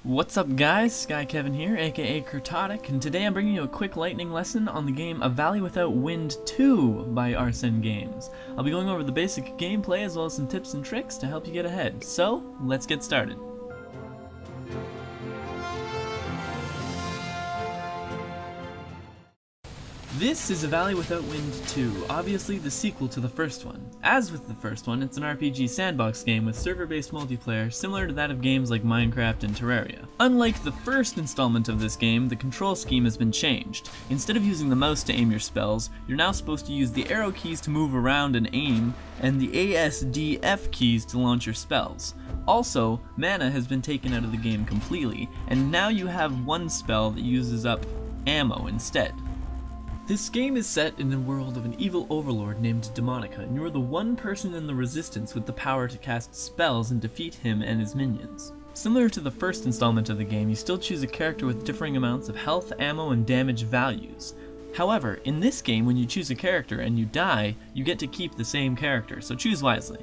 What's up guys, SkyKevin here, aka Kurtotic, and today I'm bringing you a quick lightning lesson on the game A Valley Without Wind 2 by Arsene Games. I'll be going over the basic gameplay as well as some tips and tricks to help you get ahead, so let's get started. This is A Valley Without Wind 2, obviously the sequel to the first one. As with the first one, it's an RPG sandbox game with server-based multiplayer similar to that of games like Minecraft and Terraria. Unlike the first installment of this game, the control scheme has been changed. Instead of using the mouse to aim your spells, you're now supposed to use the arrow keys to move around and aim, and the ASDF keys to launch your spells. Also, mana has been taken out of the game completely, and now you have one spell that uses up ammo instead. This game is set in the world of an evil overlord named Demonica, and you are the one person in the Resistance with the power to cast spells and defeat him and his minions. Similar to the first installment of the game, you still choose a character with differing amounts of health, ammo, and damage values. However, in this game, when you choose a character and you die, you get to keep the same character, so choose wisely.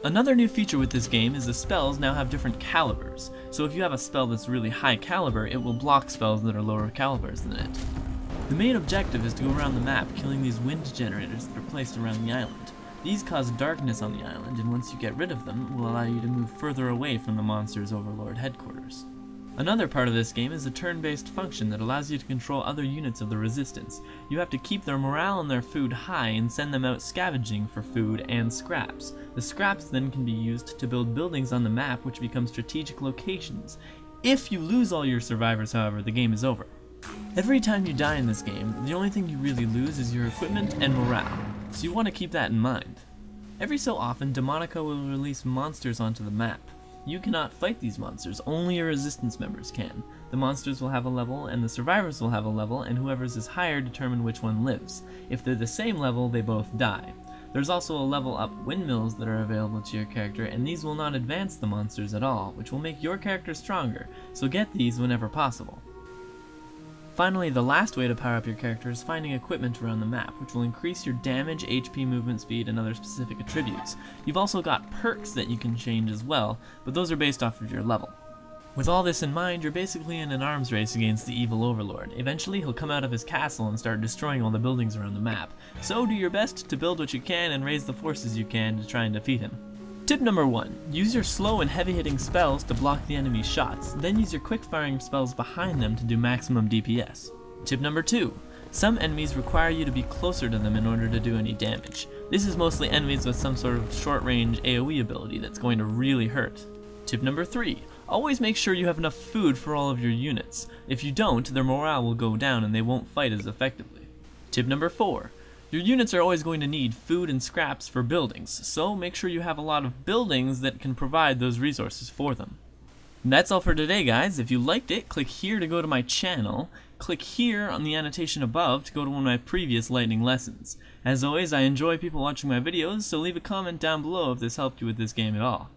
Another new feature with this game is the spells now have different calibers, so if you have a spell that's really high caliber, it will block spells that are lower calibers than it. The main objective is to go around the map killing these wind generators that are placed around the island. These cause darkness on the island, and once you get rid of them, it will allow you to move further away from the monster's overlord headquarters. Another part of this game is a turn-based function that allows you to control other units of the Resistance. You have to keep their morale and their food high and send them out scavenging for food and scraps. The scraps then can be used to build buildings on the map which become strategic locations. If you lose all your survivors, however, the game is over. Every time you die in this game, the only thing you really lose is your equipment and morale, so you want to keep that in mind. Every so often, Demonica will release monsters onto the map. You cannot fight these monsters, only your Resistance members can. The monsters will have a level, and the survivors will have a level, and whoever's is higher determine which one lives. If they're the same level, they both die. There's also a level up windmills that are available to your character, and these will not advance the monsters at all, which will make your character stronger, so get these whenever possible. Finally, the last way to power up your character is finding equipment around the map, which will increase your damage, HP, movement speed, and other specific attributes. You've also got perks that you can change as well, but those are based off of your level. With all this in mind, you're basically in an arms race against the evil overlord. Eventually, he'll come out of his castle and start destroying all the buildings around the map. So do your best to build what you can and raise the forces you can to try and defeat him. Tip number 1. Use your slow and heavy-hitting spells to block the enemy's shots, then use your quick-firing spells behind them to do maximum DPS. Tip number 2. Some enemies require you to be closer to them in order to do any damage. This is mostly enemies with some sort of short-range AoE ability that's going to really hurt. Tip number 3. Always make sure you have enough food for all of your units. If you don't, their morale will go down and they won't fight as effectively. Tip number 4. Your units are always going to need food and scraps for buildings, so make sure you have a lot of buildings that can provide those resources for them. And that's all for today, guys. If you liked it, click here to go to my channel. Click here on the annotation above to go to one of my previous lightning lessons. As always, I enjoy people watching my videos, so leave a comment down below if this helped you with this game at all.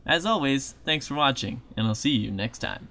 As always, thanks for watching, and I'll see you next time.